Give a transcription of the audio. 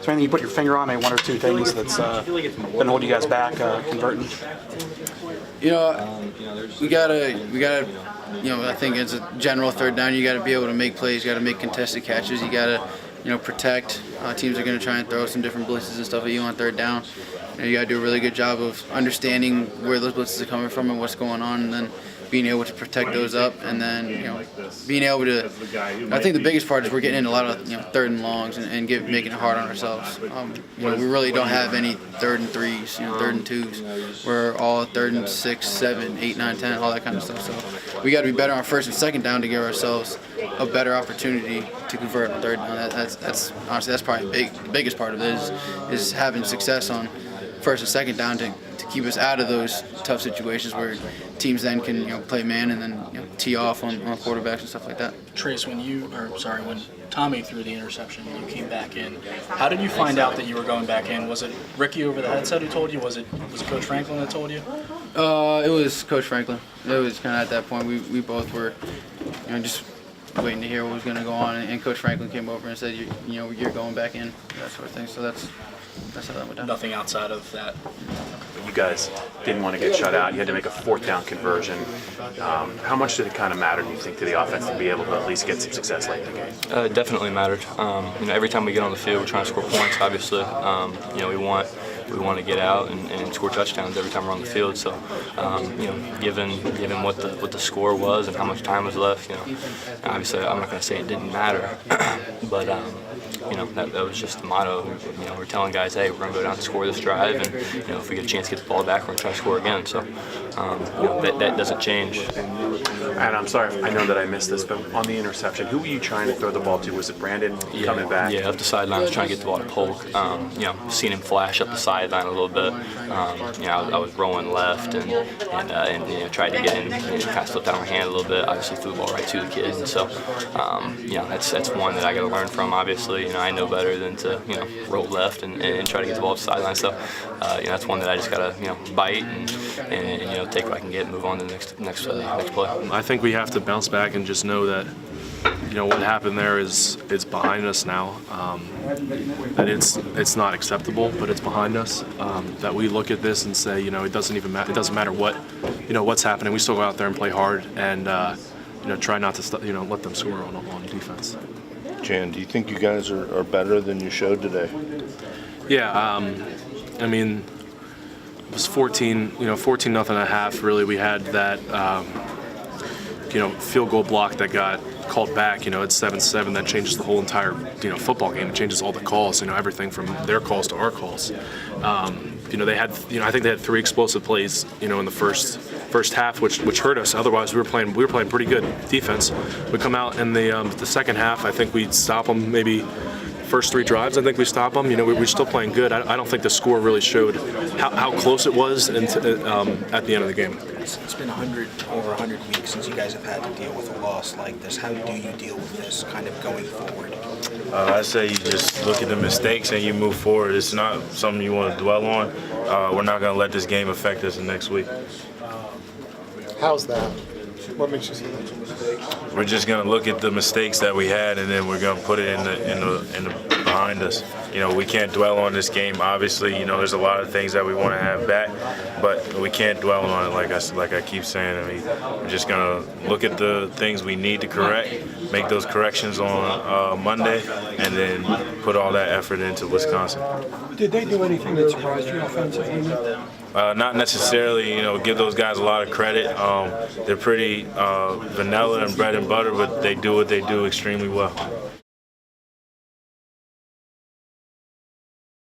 there anything you put your finger on, maybe one or two things that's been holding you guys back converting? We gotta. I think as a general third down, you gotta be able to make plays. You gotta make contested catches. You gotta, protect. Teams are gonna try and throw some different blitzes and stuff at you on third down. You gotta do a really good job of understanding where those blitzes are coming from and what's going on, and then being able to protect those up, and then being able to. I think the biggest part is we're getting into a lot of third and longs and making it hard on ourselves. We really don't have any third and threes, third and twos. We're all third and 6, 7, 8, 9, 10, all that kind of stuff. So we got to be better on first and second down to give ourselves a better opportunity to convert on third down. That's honestly probably the biggest part of it is having success on first and second down to keep us out of those tough situations where teams then can play man and then tee off on quarterbacks and stuff like that. Trace, when Tommy threw the interception and you came back in, how did you find out that you were going back in? Was it Ricky over the headset who told you? Was it Coach Franklin that told you? It was Coach Franklin. It was kind of at that point we both were just waiting to hear what was going to go on, and Coach Franklin came over and said you're going back in, that sort of thing. So that's how that went down. Nothing outside of that. You guys didn't want to get shut out. You had to make a fourth down conversion. How much did it kind of matter, do you think, to the offense to be able to at least get some success late in the game? It definitely mattered. Every time we get on the field, we're trying to score points. Obviously, we want to get out and score touchdowns every time we're on the field. So, given what the score was and how much time was left, obviously I'm not going to say it didn't matter, but that was just the motto. We're telling guys, hey, we're going to go down and score this drive, and if we get a chance to get the ball back, we're going to try to score again. So that doesn't change. And I'm sorry, I know that I missed this, but on the interception, who were you trying to throw the ball to? Was it Brandon coming back? Yeah, up the sideline, trying to get the ball to Polk. Seeing him flash up the sideline a little bit. I was rolling left and tried to get in, and kind of slipped out of my hand a little bit. Obviously, threw the ball right to the kid, and so that's one that I got to learn from. Obviously, I know better than to roll left and try to get the ball to the sideline. So that's one that I just got to bite and take what I can get and move on to the next play. I think we have to bounce back and just know that what happened there is behind us now. That it's not acceptable, but it's behind us. That we look at this and say, it doesn't even matter. It doesn't matter what's happening. We still go out there and play hard and try not to let them score on defense. Jan, do you think you guys are better than you showed today? Yeah, it was 14-0 at half. Really, we had that field goal block that got called back. It's 7-7. That changes the whole entire football game. It changes all the calls. Everything from their calls to our calls. They had I think they had 3 explosive plays in the first half, which hurt us. Otherwise, we were playing pretty good defense. We come out in the second half. I think we'd stop them maybe. First 3 drives, I think we stopped them. We're still playing good. I don't think the score really showed how close it was at the end of the game. It's been over 100 weeks since you guys have had to deal with a loss like this. How do you deal with this kind of going forward? I say you just look at the mistakes and you move forward. It's not something you want to dwell on. We're not going to let this game affect us next week. How's that? What makes you say that? We're just going to look at the mistakes that we had, and then we're going to put it in the behind us. We can't dwell on this game. Obviously, there's a lot of things that we want to have back, but we can't dwell on it. Like I keep saying, we're just going to look at the things we need to correct, make those corrections on Monday, and then put all that effort into Wisconsin. Did they do anything that surprised you offensively? Not necessarily, give those guys a lot of credit. They're pretty vanilla and bread and butter, but they do what they do extremely well.